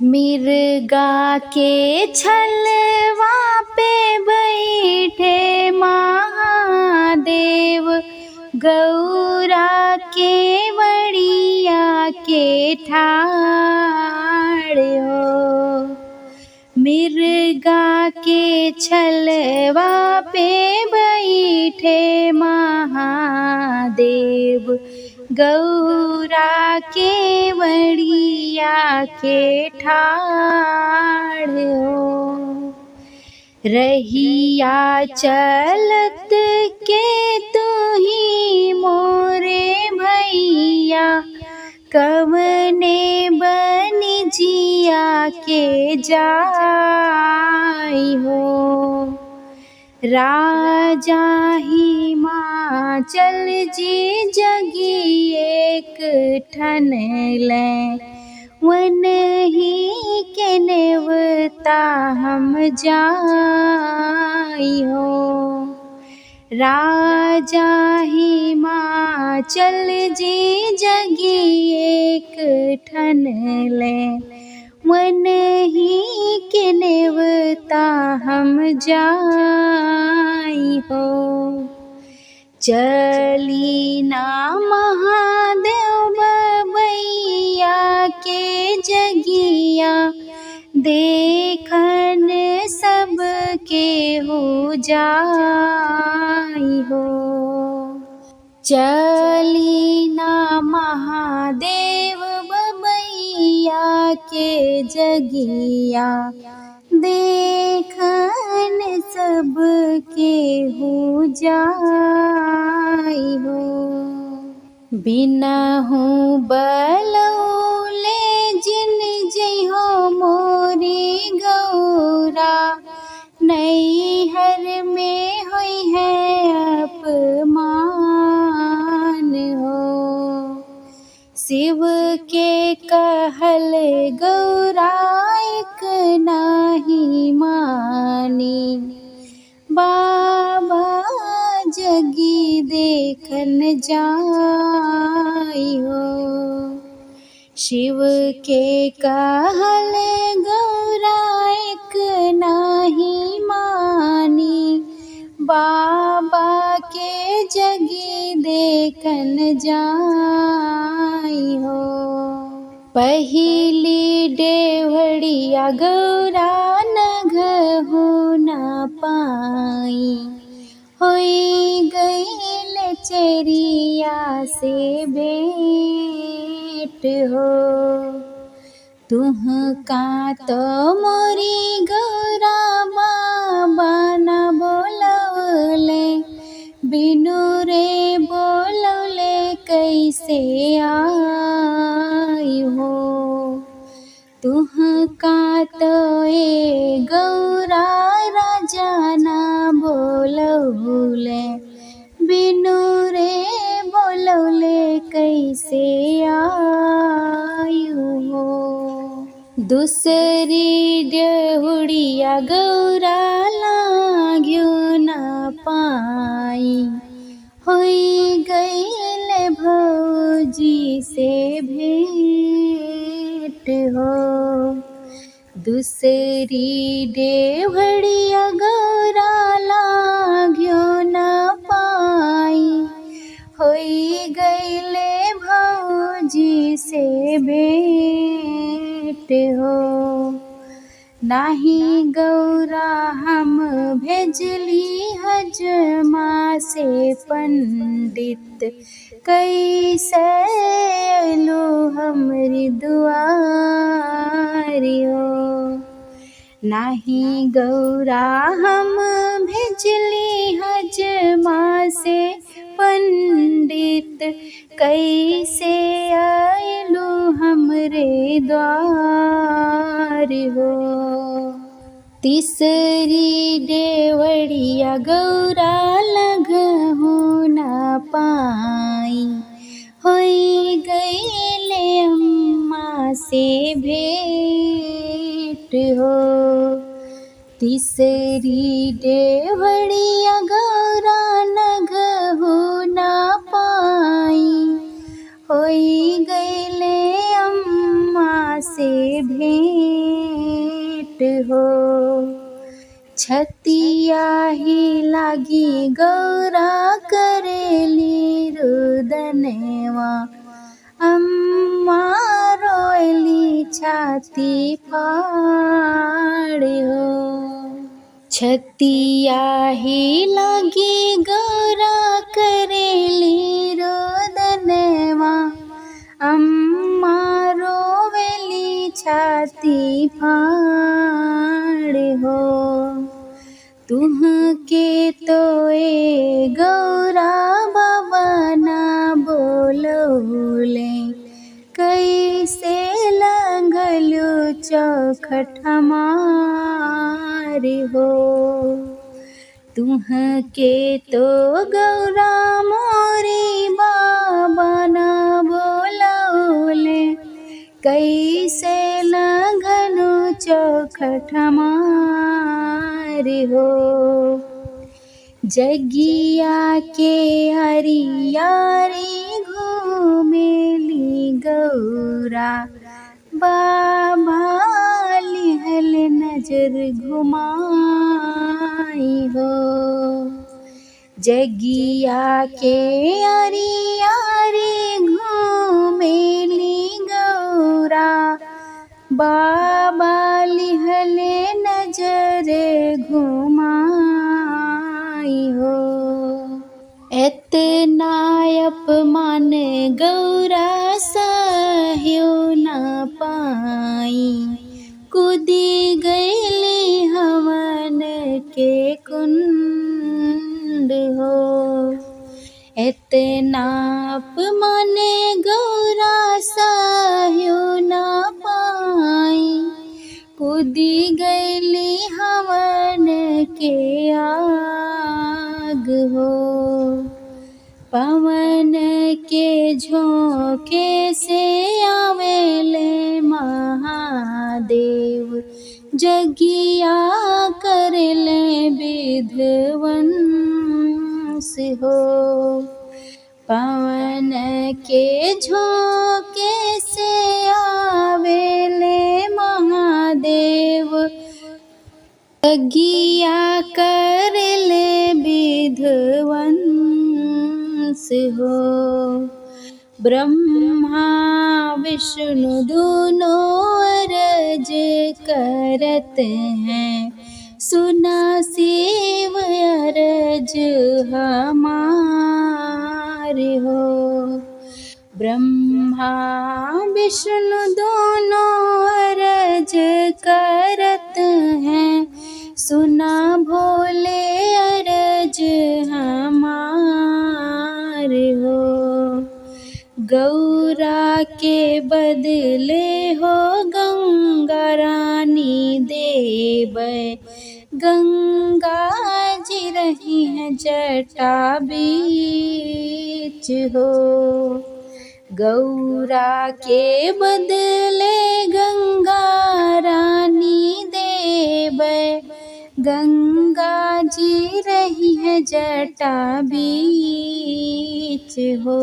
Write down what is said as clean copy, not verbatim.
मिर्गा के छलवा पे बैठे महादेव, गौरा के वड़िया के ठाड़ हो। मिर्गा के छलवा पे बैठे महादेव, गौरा के वड़िया के ठाड़ हो। रहिया चलत के तू ही मोरे भैया, कवने बनिजिया के जाई हो। राजा हिमाचल जी जगी एक ठन ले, वन ही के नेवता हम जाई हो। राजा हिमाचल जी जगी एक ठन ले, वन ही के नेवता हम जाई हो। चली ना महादेव बबैया के जगिया, देखन सब के हो जाई हो। चली ना महादेव बबैया के जगिया, देखन सब के हो जाई हो। बिना हूँ बलौले जिन जइहो मोरी गौरा, नैहर में होई है अपमान हो। शिव के कहल गौरा एक नाही मानी, बाबा जगी देखन जाई हो। शिव के कहल गौरा एक नाही मानी, बाबा के जगी देखन जाई हो। पहिली डेवढ़िया गौरा नघ हो न पाई, होई गईल चरिया से भेंट हो। तुह का तो मोरी गौरा बाबा न बोलवले, बिनु रे बोलवले कैसे आई हो। तुह का तो ए गौरा राजा ना बोलवले, बिनु रे बोलवले कैसे आई हो। दूसरी डेहुड़िया गौरा लाग्यो न पाई, होई गईल भौजी से भेंट हो। दूसरी डेवढ़िया गौरा लाग्यो न पाई, होई गईले भौजी से भेंट हो। नाही गौरा हम भेजली हजमा से पंडित, कैसे लो हमरी दुआरियो। नाही गौरा हम भेजली हजमा से पंडित, कैसे आयलू हमरे द्वार हो। तीसरी डेवढ़िया गौरा लगहु न पाई, होई गईले अम्मा से भेंट हो। तीसरी डेवढ़िया गौरा लगहु न पाई, होई गईले अम्मा से भेंट। हो। छतिया ही लागी गौरा करेली रुदनवा, अम्मा रोयली छाती फाड़ हो। छतिया ही लागी गौरा करेली रुदनवा, अम्मा रोवेली छाती फाड़ हो। तुहके तो ए गौरा बाबा ना बोलौले, कैसे लंघलु चौखट हमार हो। तुहके तो गौरा मोरी बाबा ना बोलौले, कैसे लंघलु चौखट हमार हो। जगिया के हरियारी घूमेली गौरा, बाबा लिहल नजर घुमाई हो। जगिया के हरियारी घूमेली गौरा, बाबा लिहल नजर घुमाई हो। एतना अपमान गौरा सह्यो न पाई, कूदी गईली हवन के कुंड हो। एतना अपमान गौरा सह्यो न पाई, कूदी गईली हवन के आग हो। पवन के झोंके से आवेले महादेव, जगिया करले विध्वंस हो। पवन के झोंके से आवेले महादेव, जगिया करले विध्वंस हो। ब्रह्मा विष्णु दोनों अरज करत हैं, सुना शिव अरज हमार हो। ब्रह्मा विष्णु दोनों अरज करत हैं, सुना भोले अरज हमार हो। गौरा के बदले हो गंगा रानी देबै, गंगा जी रही हैं जटा बीच हो। गौरा के बदले गंगा रानी देबै, गंगा जी रही है जटा बीच हो।